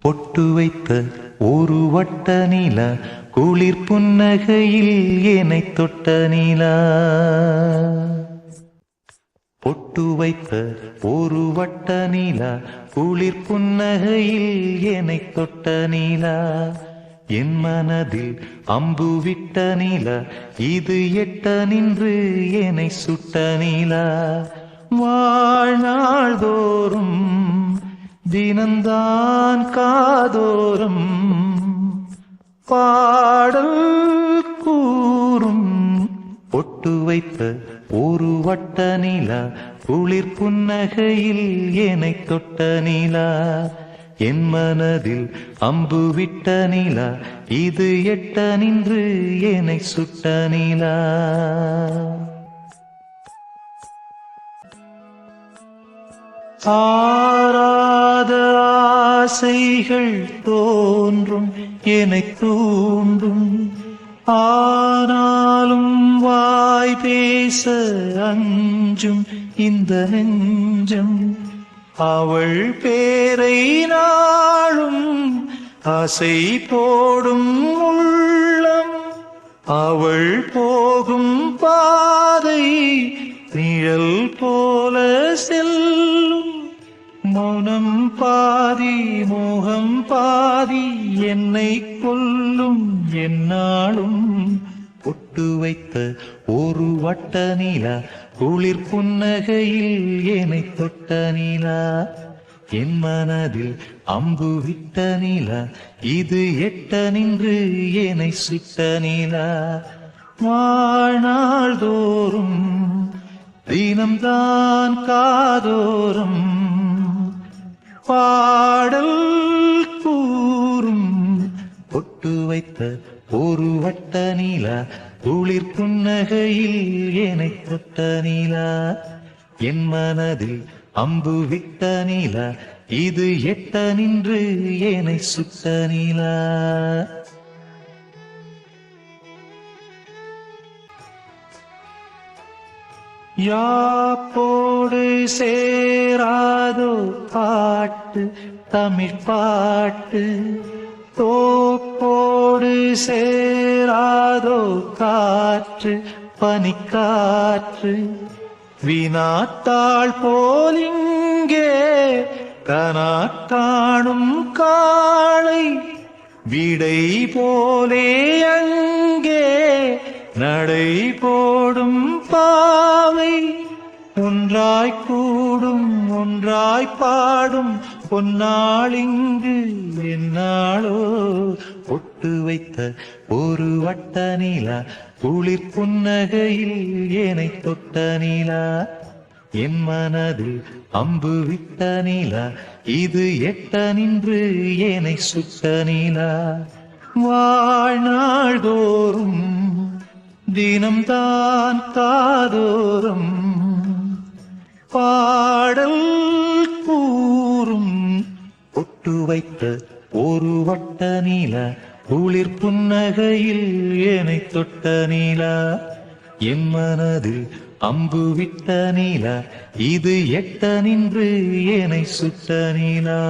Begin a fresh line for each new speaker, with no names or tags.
பொட்டு வைத்த ஒரு வட்ட நிலா குளிர் புன்னகையில் என்னை தொட்ட நிலா. பொட்டு வைத்த ஒரு வட்ட நிலா குளிர் புன்னகையில் என்னை தொட்ட நிலா. என் மனதில் அம்பு விட்ட நிலா இது எட்ட நின்று என்னை சுட்ட நிலா. வாழ்நாள் தோறும் தினந்தான் காதோறும் பாடல் கூறும். பொட்டு வைத்த ஒரு வட்ட நிலா குளிர் புன்னகையில் என்னை தொட்ட நிலா. என் மனதில் அம்பு விட்ட நிலா இது எட்ட நின்று என்னை சுட்ட நிலா. ஆராத ஆசைகள் தோன்றும் என்னை தூண்டும். ஆனாலும் வாய் பேச அஞ்சும் இந்த நெஞ்சம். அவள் பேரை நாளும் ஆசை போடும் உள்ளம். அவள் போகும் பாதை நிழல் போல செல்லும். மௌனம் பாதி மோகம் பாதி என்னை கொல்லும் என்னாலும். பொட்டு வைத்த ஒரு வட்ட நிலா குளிர் புன்னகையில் என்னை தொட்ட நிலா. என் மனதில் அம்பு விட்ட நிலா இது எட்ட நின்று என்னை சுட்ட நிலா. வாழ்நாள் தோறும் தினம்தான் காதோறும் பாடல் கூறும். பொட்டு வைத்த ஒரு வட்ட நிலா குளிர் புன்னகையில் என்னை தொட்ட நிலா. என் மனதில் அம்பு விட்ட நிலா இது எட்ட நின்று என்னை சுட்ட நிலா. யாப்போடு சேராதோ பாட்டு தமிழ் பாட்டு. தோப்போடு சேராதோ காற்று பனிக்காற்று. வினாத்தாள் போலிங்கே கனா காணும் காளை. விடை போலே அங்கே நடை போடும் பாவை. ஒன்றாய் கூடும் ஒன்றாய் பாடும் பொன்னாளிங்கு என்னாளோ. பொட்டு வைத்த ஒரு வட்ட நிலா குளிர் புன்னகையில் என்னை தொட்ட நிலா. என் மனதில் அம்பு விட்ட நிலா இது எட்ட நின்று என்னை சுட்ட நிலா. வாழ்நாள் தோறும் தினம்தான் காதோறும் பாடல் கூறும். பொட்டு வைத்த ஒரு வட்ட நிலா குளிர் புன்னகையில் என்னை தொட்ட நிலா. என் மனதில் அம்பு விட்ட நிலா இது எட்ட நின்று என்னை சுட்ட நிலா.